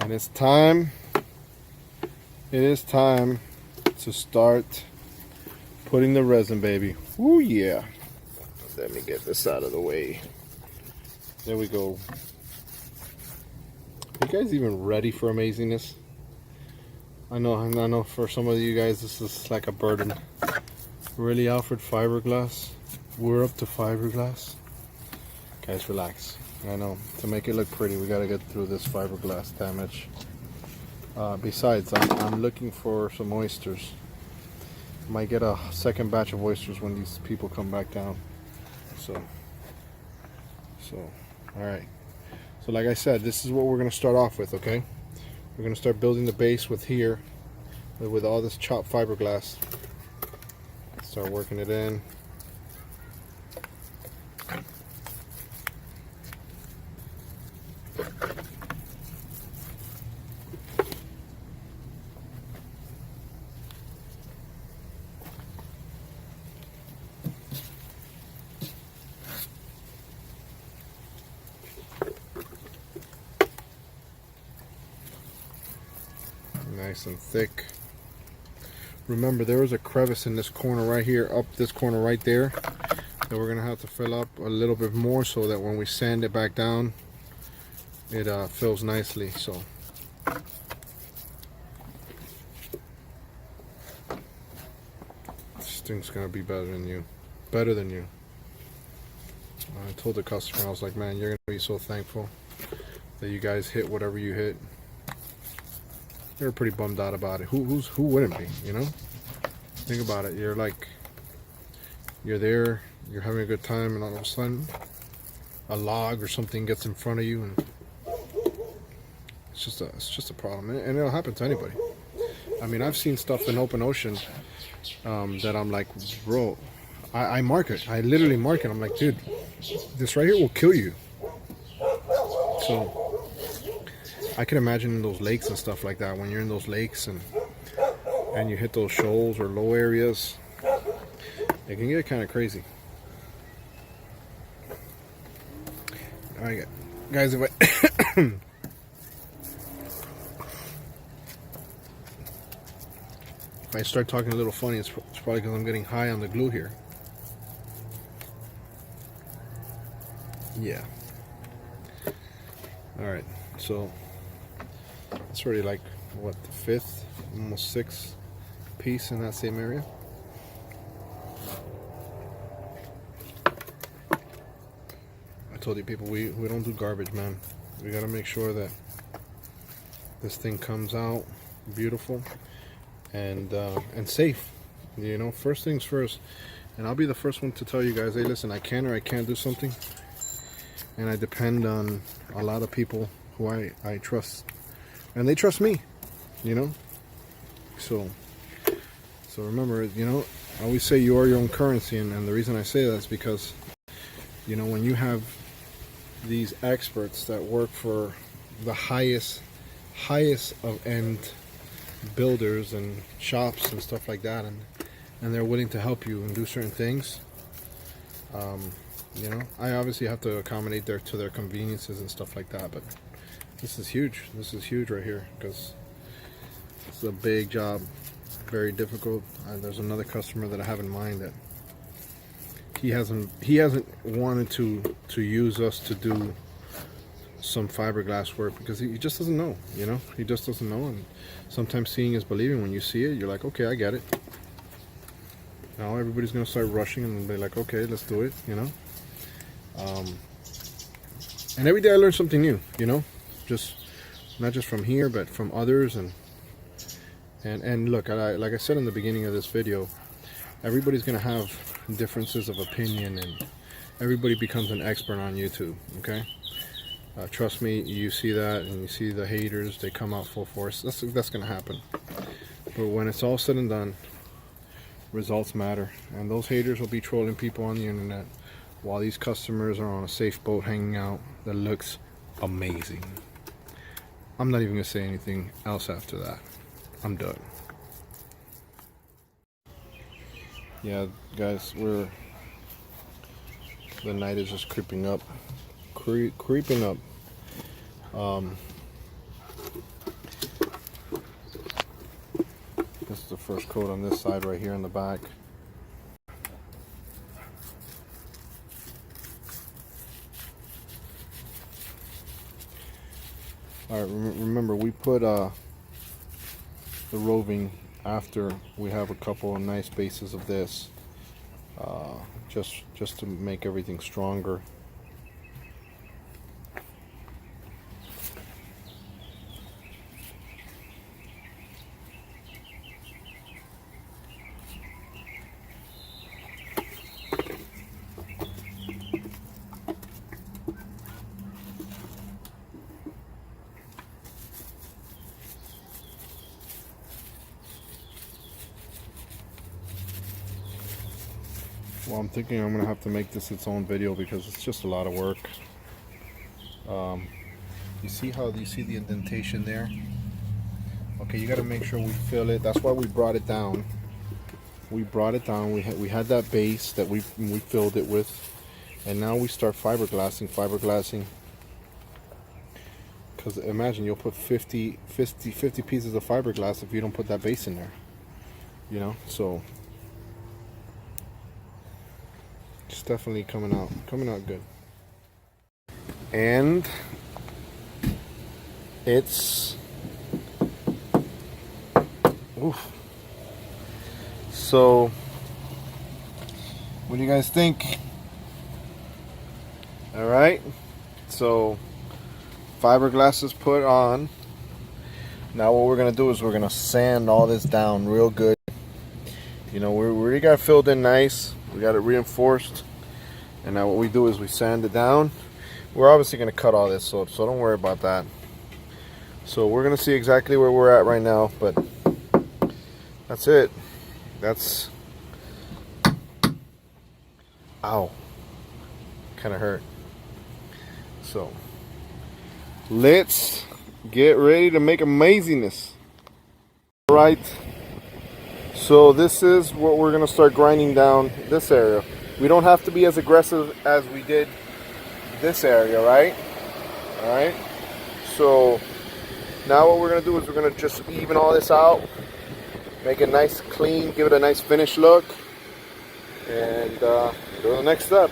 And it's time. It is time to start putting the resin, baby. Ooh, yeah. Let me get this out of the way. There we go. Are you guys even ready for amazingness? I know for some of you guys this is like a burden. Really, Alfred, fiberglass? We're up to fiberglass? Guys, relax. I know, to make it look pretty, we gotta get through this fiberglass damage. Besides, I'm looking for some oysters. Might get a second batch of oysters when these people come back down. So, all right. So like I said, this is what we're gonna start off with, okay? We're gonna start building the base with here, with all this chopped fiberglass. Start working it in. Nice and thick. Remember, there was a crevice in this corner right here, up this corner right there, that we're gonna have to fill up a little bit more so that when we sand it back down, it fills nicely. So this thing's gonna be better than you. I told the customer, I was like, man, you're gonna be so thankful that you guys hit whatever you hit. They were pretty bummed out about it. Who wouldn't be, you know? Think about it. You're there, you're having a good time, and all of a sudden a log or something gets in front of you, and it's just a problem. And it'll happen to anybody. I mean, I've seen stuff in open ocean that I'm like, bro, I mark it. I literally mark it. I'm like, dude, this right here will kill you. So I can imagine in those lakes and stuff like that, when you're in those lakes and you hit those shoals or low areas, it can get kind of crazy. All right, guys, if I start talking a little funny, it's probably because I'm getting high on the glue here. Yeah. All right, so it's already like, what, the fifth, almost sixth piece in that same area. I told you people, we don't do garbage, man. We gotta make sure that this thing comes out beautiful and safe. You know, first things first. And I'll be the first one to tell you guys, hey, listen, I can or I can't do something, and I depend on a lot of people who I trust, and they trust me, you know. So remember, you know, I always say you are your own currency, and the reason I say that is because, you know, when you have these experts that work for the highest of end builders and shops and stuff like that, and they're willing to help you and do certain things, you know, I obviously have to accommodate to their conveniences and stuff like that, but this is huge. This is huge right here, because it's a big job, very difficult. There's another customer that I have in mind that he hasn't wanted to use us to do some fiberglass work because he just doesn't know, you know. He just doesn't know, and sometimes seeing is believing. When you see it, you're like, okay, I get it. Now everybody's gonna start rushing and be like, okay, let's do it, you know. And every day I learn something new, you know, just not just from here but from others. And look, like I said in the beginning of this video, everybody's gonna have differences of opinion, and everybody becomes an expert on YouTube, okay? Trust me, you see that, and you see the haters, they come out full force. That's gonna happen. But when it's all said and done, results matter, and those haters will be trolling people on the internet while these customers are on a safe boat hanging out that looks amazing. I'm not even gonna say anything else after that. I'm done. Yeah, guys, the night is just creeping up. first coat on this side right here in the back. All right, remember we put the roving after we have a couple of nice bases of this, just to make everything stronger. Well, I'm thinking I'm gonna have to make this its own video because it's just a lot of work. You see the indentation there? Okay, you got to make sure we fill it. That's why we brought it down. We brought it down. We had that base that we filled it with, and now we start fiberglassing. Because imagine you'll put 50 pieces of fiberglass if you don't put that base in there. You know, so. It's definitely coming out good. And it's oof. So what do you guys think? All right, so fiberglass is put on. Now what we're gonna do is we're gonna sand all this down real good. You know, we already got it filled in nice. We got it reinforced, and now what we do is we sand it down. We're obviously going to cut all this, so don't worry about that. So we're going to see exactly where we're at right now, but that's it. That's, ow, kind of hurt. So let's get ready to make amazingness. All right. So this is what we're going to start grinding down this area. We don't have to be as aggressive as we did this area, right? All right. So now what we're going to do is we're going to just even all this out, make it nice, clean, give it a nice finished look, and go to the next step.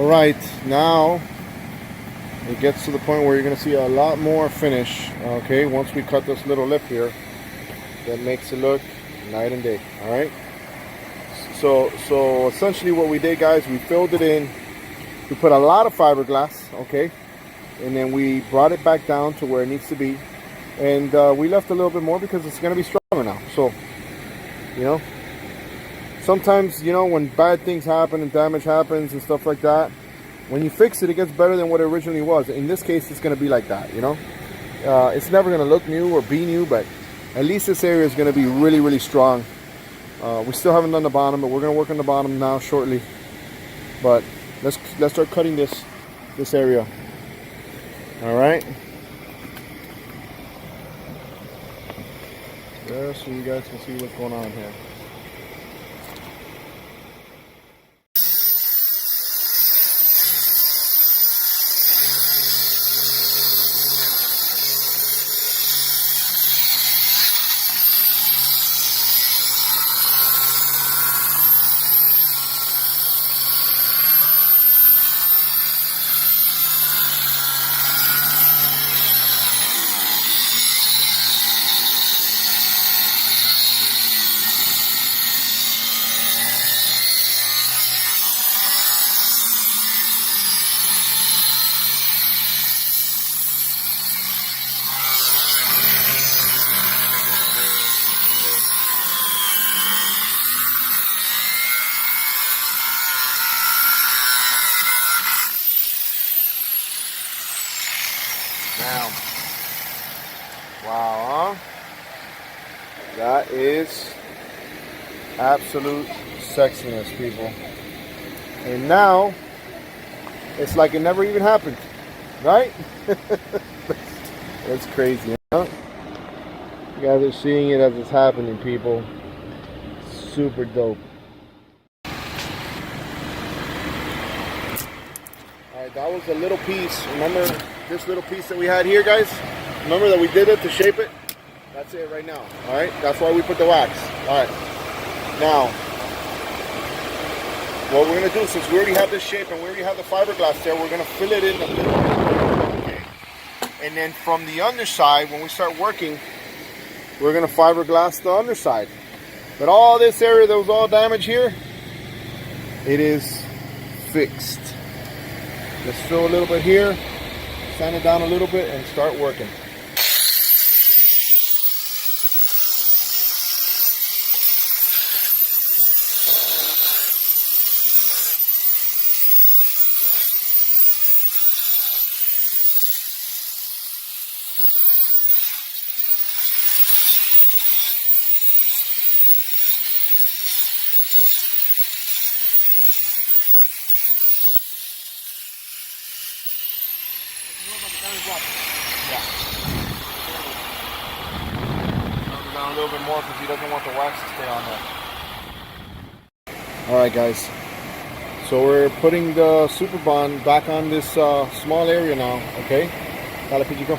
Right, now it gets to the point where you're going to see a lot more finish. Okay, once we cut this little lip here, that makes it look night and day. All right, So essentially what we did, guys, we filled it in. We put a lot of fiberglass, okay, and then we brought it back down to where it needs to be, and we left a little bit more because it's going to be stronger now. So, you know, sometimes, you know, when bad things happen and damage happens and stuff like that, when you fix it, it gets better than what it originally was. In this case, it's going to be like that, you know. It's never going to look new or be new, but at least this area is going to be really, really strong. We still haven't done the bottom, but we're going to work on the bottom now shortly. But let's start cutting this area. All right. Just so you guys can see what's going on here. Now, wow, huh? That is absolute sexiness, people. And now, it's like it never even happened, right? That's crazy, huh? You guys are seeing it as it's happening, people. Super dope. Alright, that was a little piece. Remember this little piece that we had here, guys? Remember that we did it to shape it? That's it right now. Alright, that's why we put the wax. Alright, now what we're going to do, since we already have this shape and we already have the fiberglass there, we're going to fill it in a little bit. Okay. And then from the underside, when we start working, we're going to fiberglass the underside. But all this area that was all damaged here, it is fixed. Let's fill a little bit here, sand it down a little bit, and start working. Down a little bit more because he doesn't want the wax to stay on there. Alright, guys, so we're putting the Super Bond back on this small area now, okay? Dale, Pichico.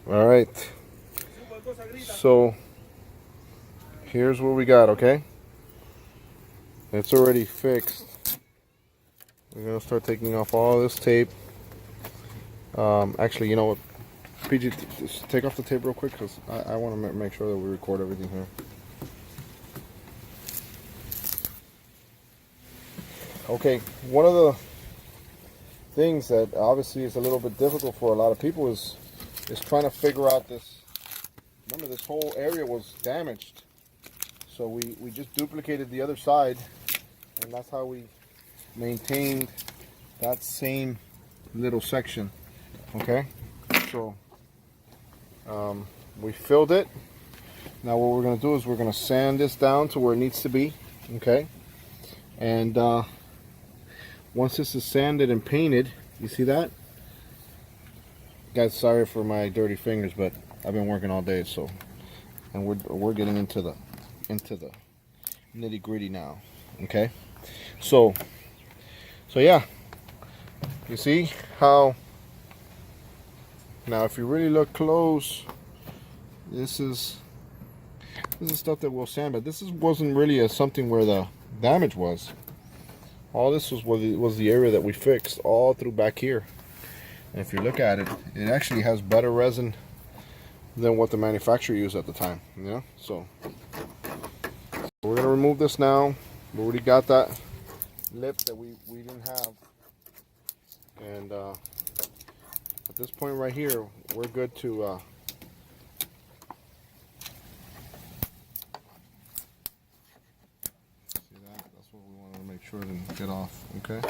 All right. So here's what we got, okay? It's already fixed. We're gonna start taking off all this tape. Actually, you know what? PG, just take off the tape real quick because I want to make sure that we record everything here. Okay, one of the things that obviously is a little bit difficult for a lot of people is trying to figure out this. Remember, this whole area was damaged, so we just duplicated the other side, and that's how we maintained that same little section. Okay, so we filled it. Now what we're going to do is we're going to sand this down to where it needs to be. Okay, and once this is sanded and painted, you see that? Guys, sorry for my dirty fingers, but I've been working all day, so, and we're getting into the nitty-gritty now. Okay, so yeah, you see how now if you really look close, This is stuff that we'll sand, but wasn't really something where the damage was. All this was the area that we fixed all through back here. And if you look at it, it actually has better resin than what the manufacturer used at the time. Yeah, so we're gonna remove this now. We already got that lip that we didn't have, and at this point right here, we're good to see that. That's what we want to make sure to get off. Okay.